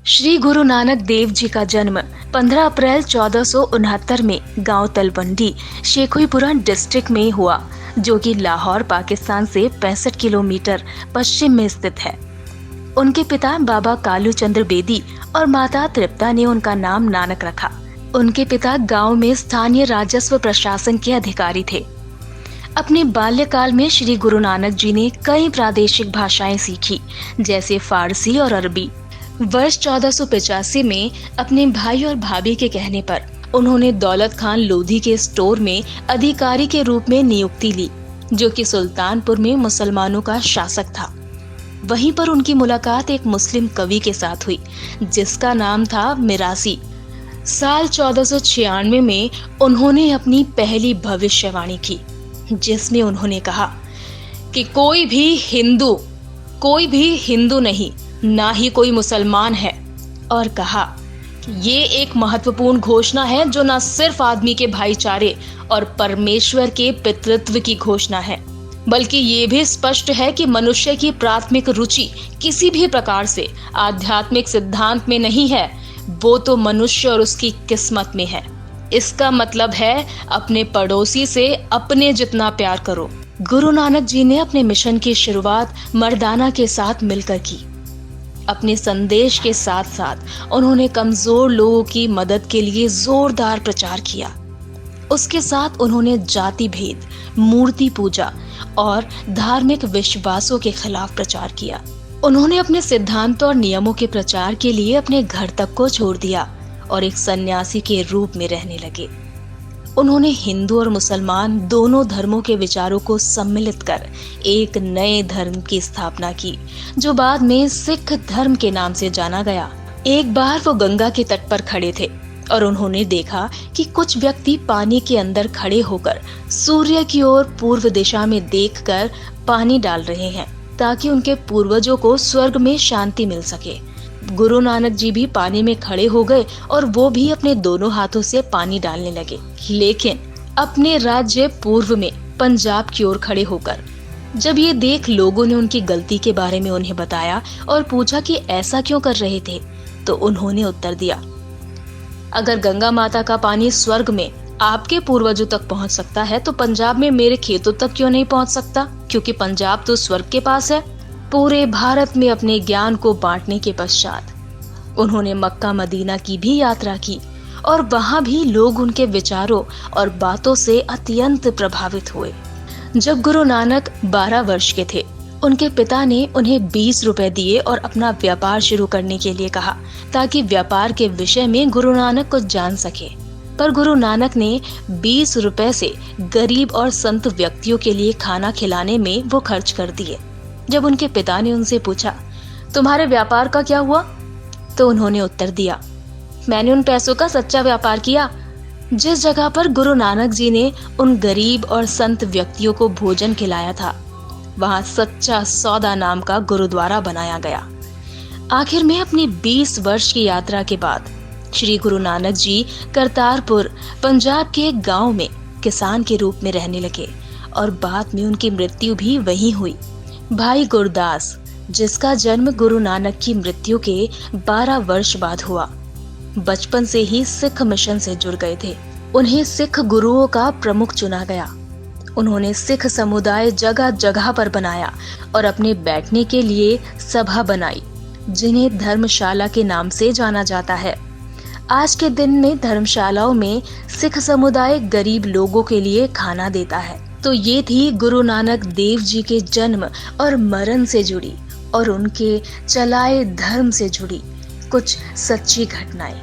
श्री गुरु नानक देव जी का जन्म 15 अप्रैल 1469 में गांव तलवंडी, शेखुईपुरा डिस्ट्रिक्ट में हुआ, जो कि लाहौर, पाकिस्तान से 65 किलोमीटर पश्चिम में स्थित है। उनके पिता बाबा कालू चंद्र बेदी और माता तृप्ता ने उनका नाम नानक रखा। उनके पिता गांव में स्थानीय राजस्व प्रशासन के अधिकारी थे। अपने बाल्यकाल में श्री गुरु नानक जी ने कई प्रादेशिक भाषाएं सीखी, जैसे फारसी और अरबी। वर्ष 1485 में अपने भाई और भाभी के कहने पर उन्होंने दौलत खान लोधी के स्टोर में अधिकारी के रूप में नियुक्ति ली, जो कि सुल्तानपुर में मुसलमानों का शासक था। वहीं पर उनकी मुलाकात एक मुस्लिम कवि के साथ हुई, जिसका नाम था मिरासी। साल 1496 में उन्होंने अपनी पहली भविष्यवाणी की, जिसमें उन्होंने कहा कि कोई भी हिंदू नहीं, ना ही कोई मुसलमान है, और कहा कि ये एक महत्वपूर्ण घोषणा है जो न सिर्फ आदमी के भाईचारे और परमेश्वर के पितृत्व की घोषणा है, बल्कि ये भी स्पष्ट है कि मनुष्य की प्राथमिक रुचि किसी भी प्रकार से आध्यात्मिक सिद्धांत में नहीं है, वो तो मनुष्य और उसकी किस्मत में है। इसका मतलब है अपने पड़ोसी से अपने जितना प्यार करो। गुरु नानक जी ने अपने मिशन की शुरुआत मर्दाना के साथ मिलकर की। अपने संदेश के साथ साथ उन्होंने कमजोर लोगों की मदद के लिए जोरदार प्रचार किया। उसके साथ उन्होंने जाति भेद, मूर्ति पूजा और धार्मिक विश्वासों के खिलाफ प्रचार किया। उन्होंने अपने सिद्धांतों और नियमों के प्रचार के लिए अपने घर तक को छोड़ दिया और एक सन्यासी के रूप में रहने लगे। उन्होंने हिंदू और मुसलमान दोनों धर्मों के विचारों को सम्मिलित कर एक नए धर्म की स्थापना की, जो बाद में सिख धर्म के नाम से जाना गया। एक बार वो गंगा के तट पर खड़े थे और उन्होंने देखा कि कुछ व्यक्ति पानी के अंदर खड़े होकर सूर्य की ओर पूर्व दिशा में देखकर पानी डाल रहे हैं, ताकि उनके पूर्वजों को स्वर्ग में शांति मिल सके। गुरु नानक जी भी पानी में खड़े हो गए और वो भी अपने दोनों हाथों से पानी डालने लगे, लेकिन अपने राज्य पूर्व में पंजाब की ओर खड़े होकर। जब ये देख लोगों ने उनकी गलती के बारे में उन्हें बताया और पूछा कि ऐसा क्यों कर रहे थे, तो उन्होंने उत्तर दिया, अगर गंगा माता का पानी स्वर्ग में आपके पूर्वजों तक पहुंच सकता है, तो पंजाब में मेरे खेतों तक क्यों नहीं पहुंच सकता, क्योंकि पंजाब तो स्वर्ग के पास है। पूरे भारत में अपने ज्ञान को बांटने के पश्चात उन्होंने मक्का मदीना की भी यात्रा की और वहां भी लोग उनके विचारों और बातों से अत्यंत प्रभावित हुए। जब गुरु नानक 12 वर्ष के थे, उनके पिता ने उन्हें 20 रुपए दिए और अपना व्यापार शुरू करने के लिए कहा, ताकि व्यापार के विषय में गुरु नानक कुछ जान सके। पर गुरु नानक ने 20 रुपए से गरीब और संत व्यक्तियों के लिए खाना खिलाने में वो खर्च कर दिए। जब उनके पिता ने उनसे पूछा, तुम्हारे व्यापार का क्या हुआ, तो उन्होंने उत्तर दिया, मैंने उन पैसों का सच्चा व्यापार किया। जिस जगह पर गुरु नानक जी ने उन गरीब और संत व्यक्तियों को भोजन खिलाया था, वहां सच्चा सौदा नाम का गुरुद्वारा बनाया गया। आखिर में अपनी 20 वर्ष की यात्रा के बाद श्री गुरु नानक जी करतारपुर, पंजाब के एक गांव में किसान के रूप में रहने लगे और बाद में उनकी मृत्यु भी वहीं हुई। भाई गुरदास, जिसका जन्म गुरु नानक की मृत्यु के 12 वर्ष बाद हुआ, बचपन से ही सिख मिशन से जुड़ गए थे। उन्हें सिख गुरुओं का प्रमुख चुना गया। उन्होंने सिख समुदाय जगह जगह पर बनाया और अपने बैठने के लिए सभा बनाई, जिन्हें धर्मशाला के नाम से जाना जाता है। आज के दिन में धर्मशालाओं में सिख समुदाय गरीब लोगों के लिए खाना देता है। तो ये थी गुरु नानक देव जी के जन्म और मरण से जुड़ी और उनके चलाए धर्म से जुड़ी कुछ सच्ची घटनाएं।